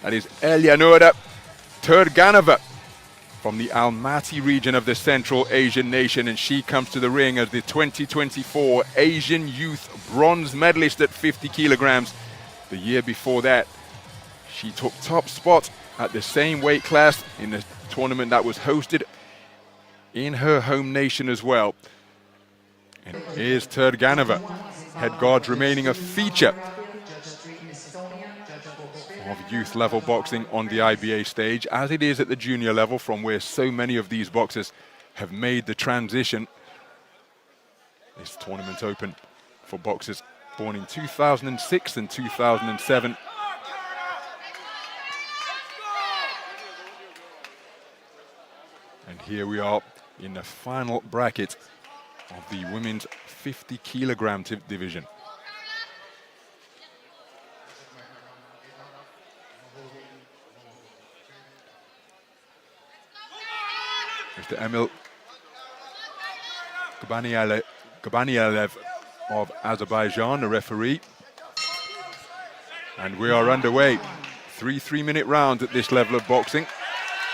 That is Елянұр Тұрғанова from the Almaty region of the Central Asian nation, and she comes to the ring as the 2024 Asian Youth Bronze medalist at 50 kilograms. The year before that, she took top spot at the same weight class in the tournament that was hosted in her home nation as well. And here's Тұрғанова. Head guards remaining a feature of youth level boxing on the IBA stage, as it is at the junior level, from where so many of these boxers have made the transition. This tournament open for boxers born in 2006 and 2007. And here we are in the final bracket of the women's 50 kilogram division. Mr. Emil Gabanialev of Azerbaijan, the referee. And we are underway. 3 3-minute rounds at this level of boxing.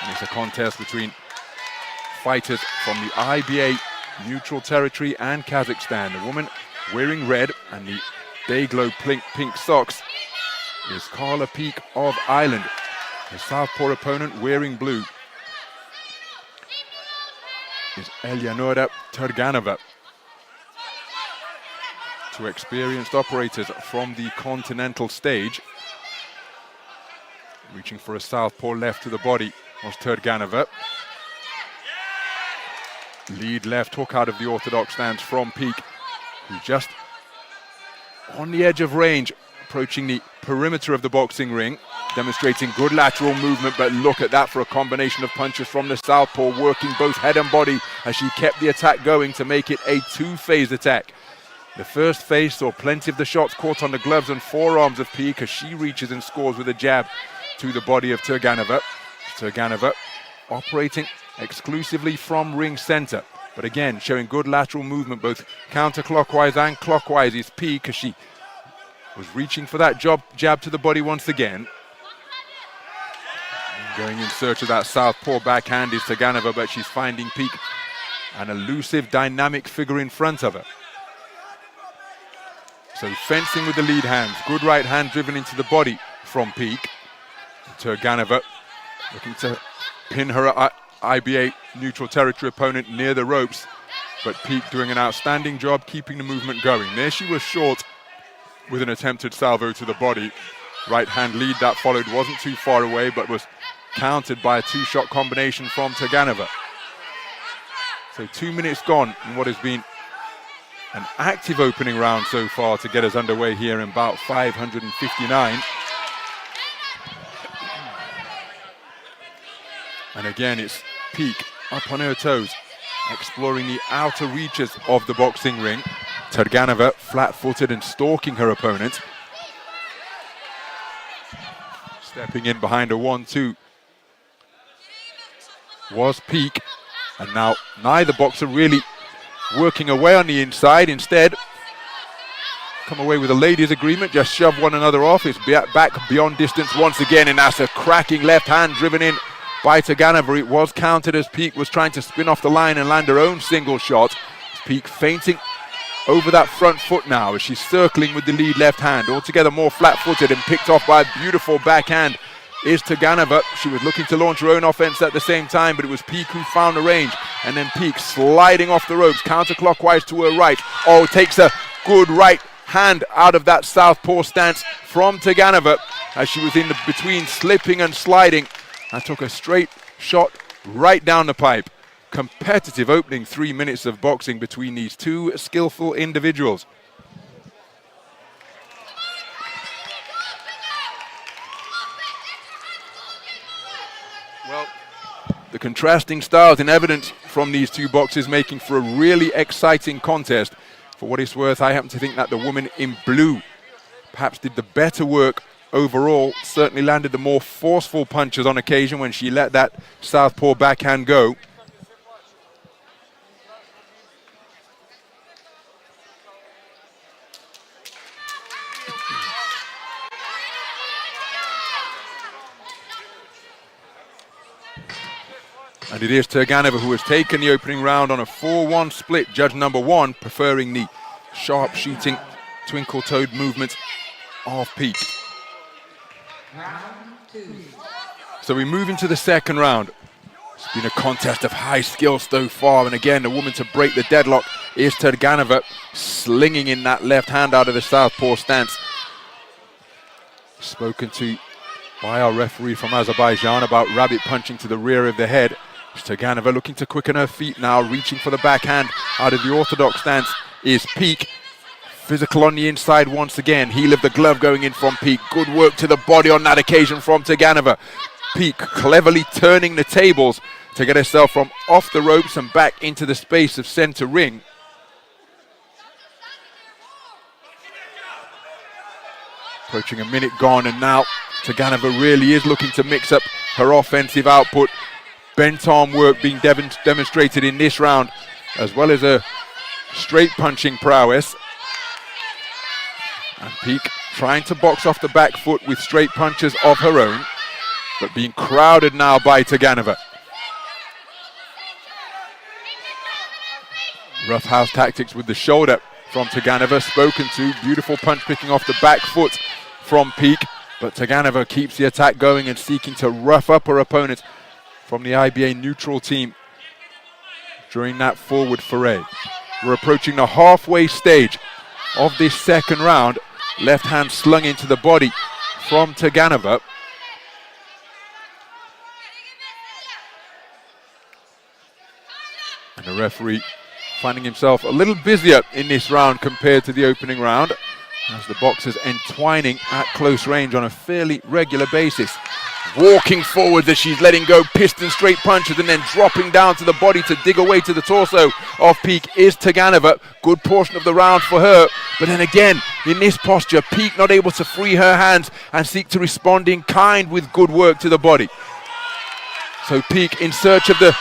And it's a contest between fighters from the IBA neutral territory and Kazakhstan. The woman wearing red and the day-glow pink socks is Karla Piki of Ireland. The southpaw opponent wearing blue is Елянұр Тұрғанова. Two experienced operators from the continental stage. Reaching for a southpaw left to the body was Тұрғанова. Lead left hook out of the orthodox stance from Piki, who just on the edge of range, approaching the perimeter of the boxing ring, demonstrating good lateral movement, but look at that for a combination of punches from the southpaw, working both head and body as she kept the attack going to make it a two-phase attack. The first phase saw plenty of the shots caught on the gloves and forearms of Piki as she reaches and scores with a jab to the body of Тұрғанова. Тұрғанova operating exclusively from ring center, but again showing good lateral movement both counterclockwise and clockwise is Piki as she was reaching for that jab to the body once again. Going in search of that southpaw backhand is Тұрғanova, but she's finding Piki, an elusive, dynamic figure in front of her. So fencing with the lead hands, good right hand driven into the body from Piki. Тұрғanova looking to pin her IBA neutral territory opponent near the ropes, but Piki doing an outstanding job keeping the movement going. There she was short with an attempted salvo to the body. Right hand lead that followed wasn't too far away, but was countered by a two-shot combination from Тұрғanova. So 2 minutes gone in what has been an active opening round so far to get us underway here in bout 559. And again, it's Piki up on her toes, exploring the outer reaches of the boxing ring. Тұрғanova flat-footed and stalking her opponent. Stepping in behind a 1-2 was Piki. And now neither boxer really working away on the inside. Instead, come away with a ladies' agreement, just shove one another off. It's back beyond distance once again, and that's a cracking left hand driven in by Тұрғanova. It was countered as Piki was trying to spin off the line and land her own single shot. Piki feinting over that front foot now as she's circling with the lead left hand. Altogether more flat-footed and picked off by a beautiful backhand is Тұрғanova. She was looking to launch her own offense at the same time, but it was Piki who found the range. And then Piki sliding off the ropes, counterclockwise to her right. Oh, takes a good right hand out of that southpaw stance from Тұрғanova as she was in between slipping and sliding, and took a straight shot right down the pipe. Competitive opening 3 minutes of boxing between these two skillful individuals. Well, the contrasting styles in evidence from these two boxers, making for a really exciting contest. For what it's worth, I happen to think that the woman in blue perhaps did the better work overall, certainly landed the more forceful punches on occasion when she let that southpaw backhand go. And it is Тұрғанова who has taken the opening round on a 4-1 split. Judge number 1 preferring the sharp shooting twinkle-toed movement of Piki. So we move into the second round. It's been a contest of high skill so far, and again, the woman to break the deadlock is Тұрғанова, slinging in that left hand out of the southpaw stance. Spoken to by our referee from Azerbaijan about rabbit punching to the rear of the head. Тұрғанova looking to quicken her feet now, reaching for the backhand out of the orthodox stance is Piki. Physical on the inside once again. Heel of the glove going in from Piki. Good work to the body on that occasion from Тұрғanova. Piki cleverly turning the tables to get herself from off the ropes and back into the space of center ring. Approaching a minute gone, and now Тұрғanova really is looking to mix up her offensive output. Bent arm work being demonstrated in this round, as well as a straight punching prowess. And Piki trying to box off the back foot with straight punches of her own, but being crowded now by Тұрғanova. Roughhouse tactics with the shoulder from Тұрғanova, spoken to. Beautiful punch picking off the back foot from Piki, but Тұрғanova keeps the attack going and seeking to rough up her opponent from the IBA neutral team during that forward foray. We're approaching the halfway stage of this second round. Left hand slung into the body from Тұрғanova. And the referee finding himself a little busier in this round compared to the opening round, as the boxers entwining at close range on a fairly regular basis. Walking forward as she's letting go piston straight punches and then dropping down to the body to dig away to the torso of Piki is Тұрғanova. Good portion of the round for her, but then again in this posture, Piki not able to free her hands and seek to respond in kind with good work to the body. So Piki in search of the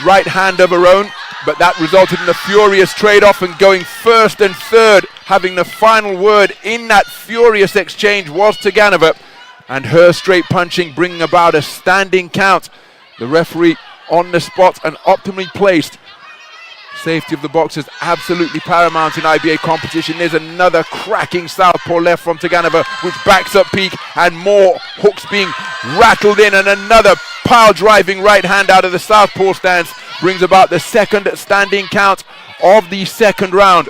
right hand of her own, but that resulted in a furious trade-off, and going first and third, having the final word in that furious exchange was Тұрғanova, and her straight punching bringing about a standing count. The referee on the spot and optimally placed. Safety of the boxers absolutely paramount in IBA competition. There's another cracking southpaw left from Тұрғanova, which backs up Piki, and more hooks being rattled in, and another pile driving right hand out of the southpaw stance brings about the second standing count of the second round.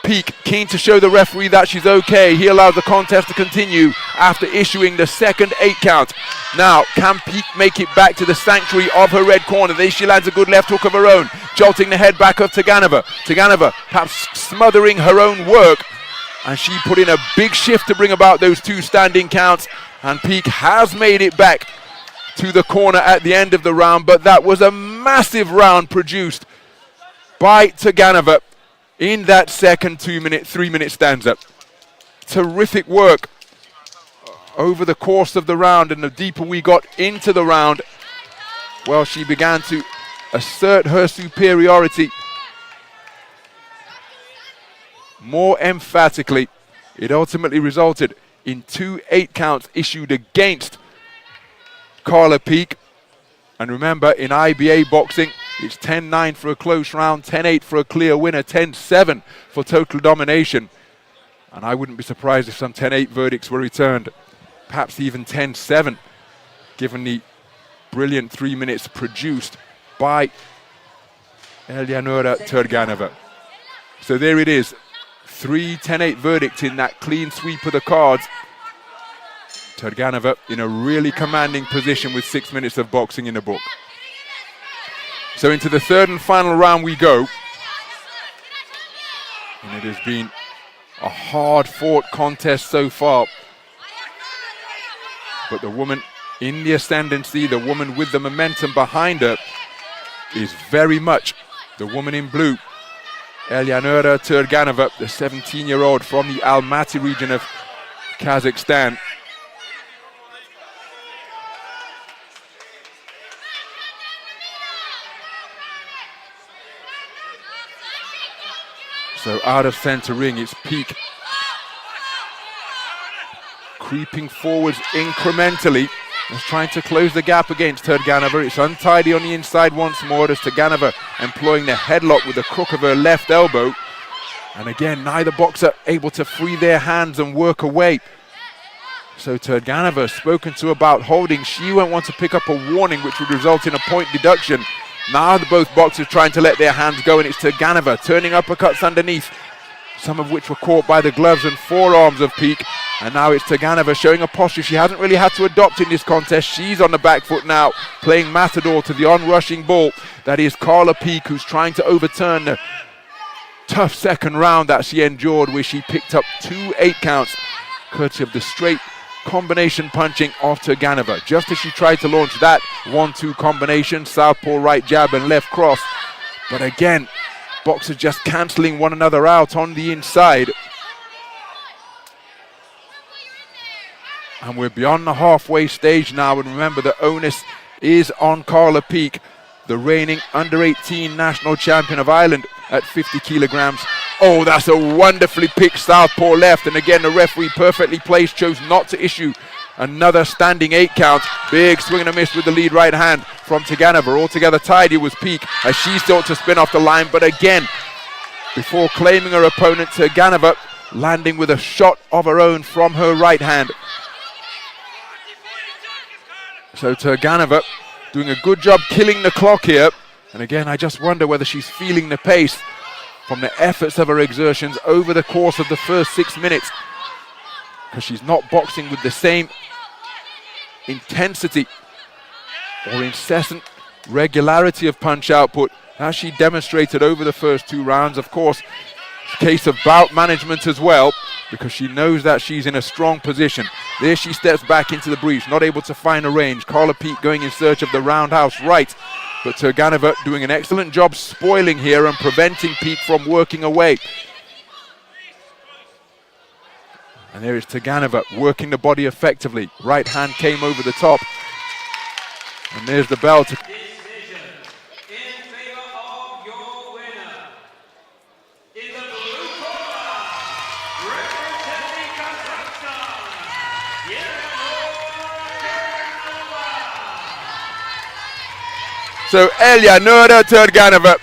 Piki keen to show the referee that she's okay. He allows the contest to continue after issuing the second 8 count. Now, can Piki make it back to the sanctuary of her red corner? There she lands a good left hook of her own, jolting the head back of Тұрғanova. Тұрғanova perhaps smothering her own work, and she put in a big shift to bring about those 2 standing counts, and Piki has made it back to the corner at the end of the round, but that was a massive round produced by Тұрғanova in that second 3-minute stanza. Terrific work over the course of the round, and the deeper we got into the round, well, she began to assert her superiority more emphatically. It ultimately resulted in 2 8 counts issued against Karla Piki. And remember, in IBA boxing, it's 10-9 for a close round, 10-8 for a clear winner, 10-7 for total domination. And I wouldn't be surprised if some 10-8 verdicts were returned, perhaps even 10-7, given the brilliant 3 minutes produced by Елянұр Тұрғанова. So there it is, 3 10-8 verdicts in that clean sweep of the cards. Тұрғanova in a really commanding position with 6 minutes of boxing in the book. So into the third and final round we go. And it has been a hard-fought contest so far. But the woman in the ascendancy, the woman with the momentum behind her, is very much the woman in blue. Елянұр Тұрғанова, the 17-year-old from the Almaty region of Kazakhstan. So out of center ring, it's Piki creeping forwards incrementally, is trying to close the gap against Тұрғанова. It's untidy on the inside once more as Тұрғанова employing the headlock with the crook of her left elbow. And again, neither boxer able to free their hands and work away. So Тұрғанova, spoken to about holding, she won't want to pick up a warning which would result in a point deduction. Now both boxers trying to let their hands go, and it's Тұрғanova turning uppercuts underneath, some of which were caught by the gloves and forearms of Piki. And now it's Тұрғanova showing a posture she hasn't really had to adopt in this contest. She's on the back foot now, playing matador to the onrushing ball. That is Karla Piki, who's trying to overturn the tough second round that she endured, where she picked up 2 8 counts, courtesy of the straight combination punching of Тұрғanova. Just as she tried to launch that 1-2 combination, southpaw right jab and left cross. But again, boxers just cancelling one another out on the inside. And we're beyond the halfway stage now, and remember the onus is on Karla Piki, the reigning under-18 national champion of Ireland at 50 kilograms. Oh, that's a wonderfully picked southpaw left, and again the referee perfectly placed, chose not to issue another standing 8 count. Big swing and a miss with the lead right hand from Тұрғanova. Altogether tidy was Piki as she sought to spin off the line, but again, before claiming her opponent, Тұрғanova landing with a shot of her own from her right hand. So Тұрғanova doing a good job killing the clock here. And again, I just wonder whether she's feeling the pace from the efforts of her exertions over the course of the first 6 minutes, because she's not boxing with the same intensity or incessant regularity of punch output as she demonstrated over the first 2 rounds. Of course, it's a case of bout management as well, because she knows that she's in a strong position. There she steps back into the breach, not able to find a range. Karla Piki going in search of the roundhouse right, but Тұрғanova doing an excellent job spoiling here and preventing Piki from working away. And there is Тұрғanova working the body effectively. Right hand came over the top. And there's the bell. So Елянұр Тұрғанова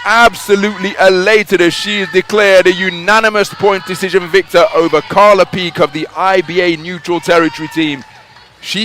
absolutely elated as she is declared a unanimous point decision victor over Karla Piki of the IBA neutral territory team.